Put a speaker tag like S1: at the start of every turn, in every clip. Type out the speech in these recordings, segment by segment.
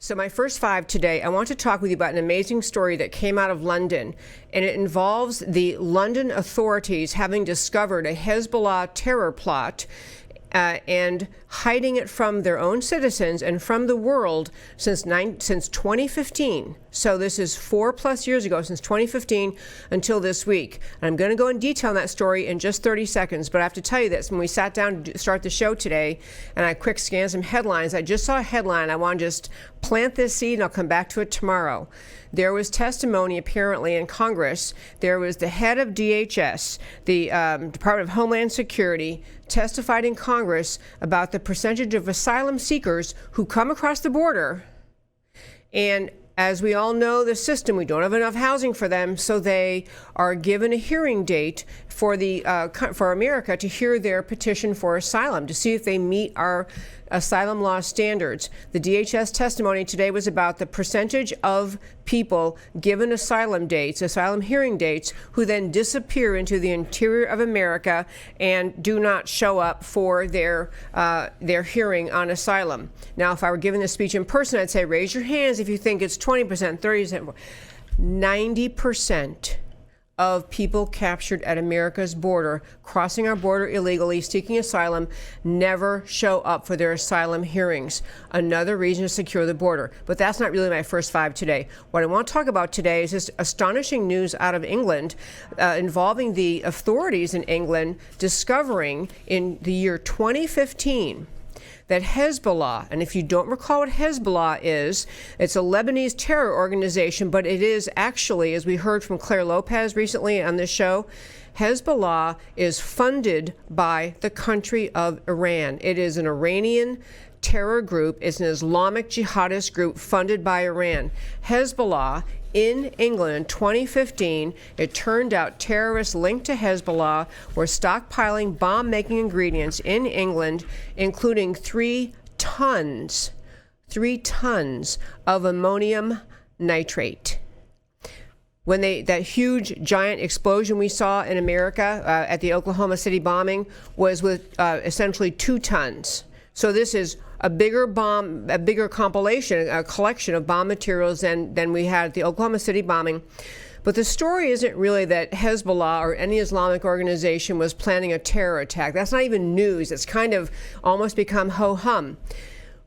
S1: So my first five today, I want to talk with you about an amazing story that came out of London, and it involves the London authorities having discovered a Hezbollah terror plot and hiding it from their own citizens and from the world since 2015. So this is 4+ years ago, since 2015 until this week. And I'm going to go in detail on that story in just 30 seconds, but I have to tell you this. When we sat down to start the show today and I quick scanned some headlines, I just saw a headline. I want to just plant this seed and I'll come back to it tomorrow. There was testimony apparently in Congress. There was the head of DHS, the Department of Homeland Security, testified in Congress about the percentage of asylum seekers who come across the border. And as we all know, the system, we don't have enough housing for them, so they are given a hearing date for America to hear their petition for asylum, to see if they meet our asylum law standards. The DHS testimony today was about the percentage of people given asylum hearing dates, who then disappear into the interior of America and do not show up for their hearing on asylum. Now, if I were giving this speech in person, I'd say raise your hands if you think it's 20%, 30%, 90% of people captured at America's border, crossing our border illegally, seeking asylum, never show up for their asylum hearings. Another reason to secure the border. But that's not really my first five today. What I want to talk about today is this astonishing news out of England involving the authorities in England discovering in the year 2015 that Hezbollah, and if you don't recall what Hezbollah is, it's a Lebanese terror organization, but it is actually, as we heard from Claire Lopez recently on this show, Hezbollah is funded by the country of Iran. It is an Iranian terror group. It's an Islamic jihadist group funded by Iran. Hezbollah in England in 2015, it turned out terrorists linked to Hezbollah were stockpiling bomb-making ingredients in England, including 3 tons of ammonium nitrate. When that huge, giant explosion we saw in America at the Oklahoma City bombing was with essentially 2 tons. So this is a bigger compilation, a collection of bomb materials than we had at the Oklahoma City bombing. But the story isn't really that Hezbollah or any Islamic organization was planning a terror attack. That's not even news. It's kind of almost become ho-hum.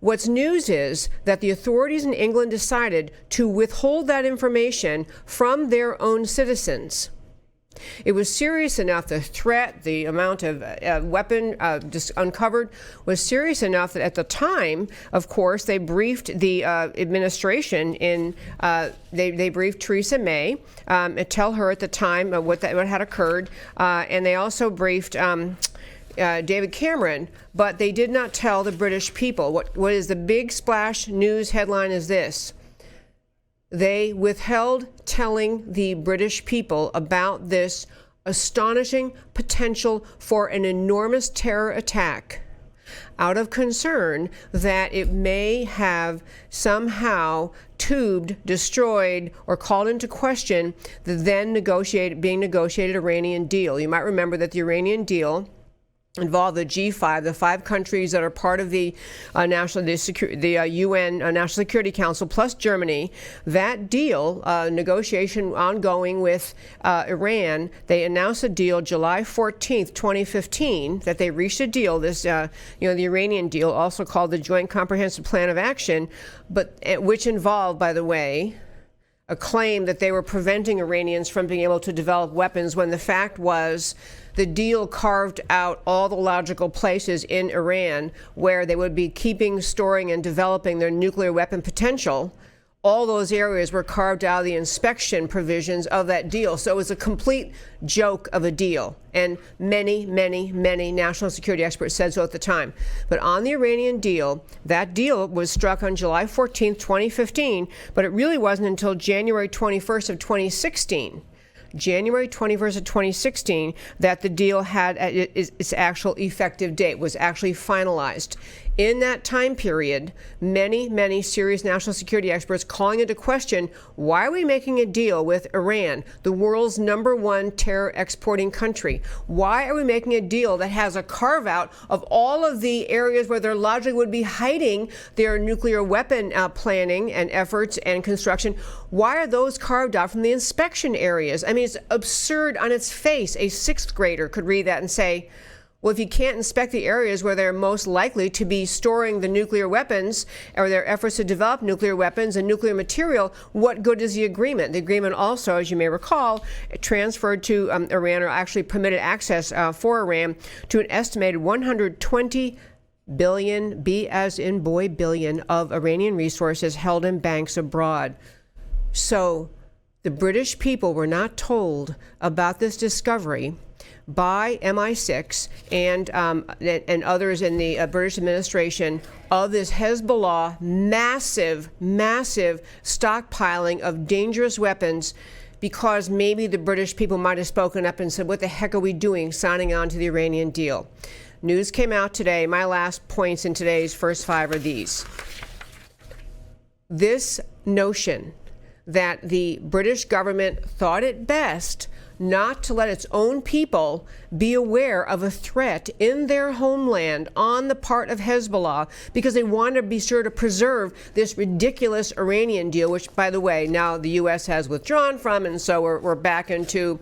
S1: What's news is that the authorities in England decided to withhold that information from their own citizens. It was serious enough, the threat, the amount of weapon just uncovered was serious enough that at the time, of course, they briefed the administration they briefed Theresa May and tell her at the time what had occurred, and they also briefed David Cameron, but they did not tell the British people. What is the big splash news headline is this: they withheld telling the British people about this astonishing potential for an enormous terror attack out of concern that it may have somehow tubed, destroyed, or called into question the then being negotiated Iranian deal. You might remember that the Iranian deal involved the G5, the 5 countries that are part of the UN National Security Council, plus Germany. That deal, negotiation ongoing with Iran, they announced a deal July 14th, 2015, that they reached a deal, the Iranian deal, also called the Joint Comprehensive Plan of Action, but which involved, by the way, a claim that they were preventing Iranians from being able to develop weapons, when the fact was the deal carved out all the logical places in Iran where they would be keeping, storing, and developing their nuclear weapon potential. All those areas were carved out of the inspection provisions of that deal. So it was a complete joke of a deal. And many, many, many national security experts said so at the time. But on the Iranian deal, that deal was struck on July 14th, 2015, but it really wasn't until January 21st of 2016. January 21st of 2016 that the deal had its actual effective date, was actually finalized. In that time period, many serious national security experts calling into question, why are we making a deal with Iran, the world's #1 terror exporting country? Why are we making a deal that has a carve out of all of the areas where they logically would be hiding their nuclear weapon planning and efforts and construction? Why are those carved out from the inspection areas? I mean, it's absurd on its face. A sixth grader could read that and say, well, if you can't inspect the areas where they're most likely to be storing the nuclear weapons or their efforts to develop nuclear weapons and nuclear material, what good is the agreement? The agreement also, as you may recall, transferred to Iran, or actually permitted access for Iran to an estimated 120 billion, B as in boy, billion, of Iranian resources held in banks abroad. So the British people were not told about this discovery by MI6 and others in the British administration of this Hezbollah massive stockpiling of dangerous weapons, because maybe the British people might have spoken up and said, what the heck are we doing signing on to the Iranian deal? News came out today. My last points in today's first five are these. This notion that the British government thought it best not to let its own people be aware of a threat in their homeland on the part of Hezbollah, because they wanted to be sure to preserve this ridiculous Iranian deal, which, by the way, now the U.S. has withdrawn from, and so we're back into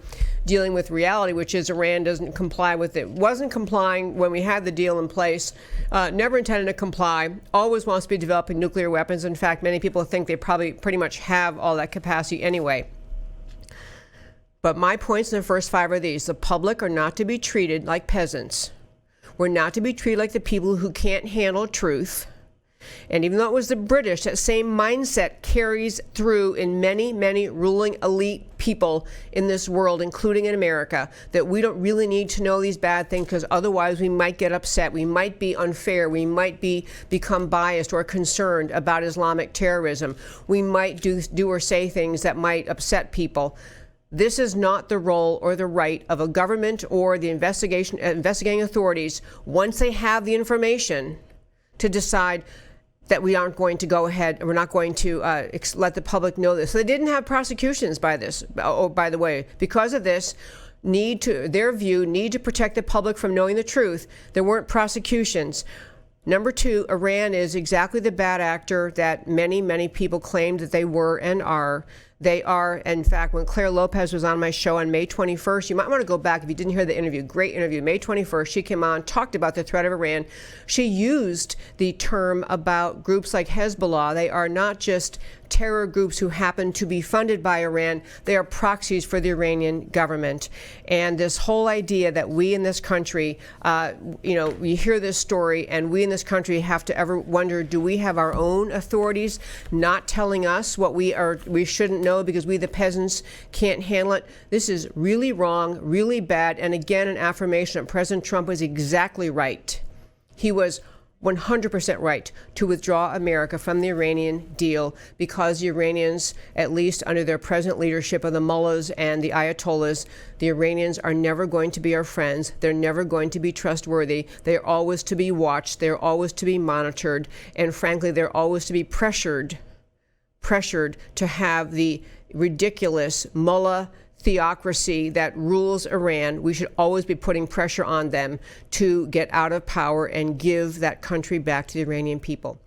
S1: dealing with reality, which is Iran doesn't comply with it. Wasn't complying when we had the deal in place, never intended to comply, always wants to be developing nuclear weapons. In fact, many people think they probably pretty much have all that capacity anyway. But my points in the first five are these. The public are not to be treated like peasants. We're not to be treated like the people who can't handle truth. And even though it was the British, that same mindset carries through in many ruling elite people in this world, including in America, that we don't really need to know these bad things, because otherwise we might get upset, we might be unfair, we might become biased or concerned about Islamic terrorism, we might do or say things that might upset people. This is not the role or the right of a government or the investigating authorities, once they have the information, to decide that we aren't going to go ahead and we're not going to let the public know this. So they didn't have prosecutions by this. Oh, by the way, because of this need to protect the public from knowing the truth, there weren't prosecutions. Number two, Iran is exactly the bad actor that many people claimed that they were and are. They are, in fact, when Claire Lopez was on my show on May 21st, you might want to go back if you didn't hear the interview, great interview, May 21st, she came on, talked about the threat of Iran. She used the term about groups like Hezbollah. They are not just terror groups who happen to be funded by Iran. They are proxies for the Iranian government. And this whole idea that we in this country, we hear this story and we in this country have to ever wonder, do we have our own authorities not telling us what we shouldn't know because we the peasants can't handle it? This is really wrong, really bad. And again, an affirmation that President Trump was exactly right. He was 100% right to withdraw America from the Iranian deal, because the Iranians, at least under their present leadership of the mullahs and the ayatollahs, the Iranians are never going to be our friends. They're never going to be trustworthy. They're always to be watched. They're always to be monitored. And frankly, they're always to be pressured to have the ridiculous mullah theocracy that rules Iran. We should always be putting pressure on them to get out of power and give that country back to the Iranian people.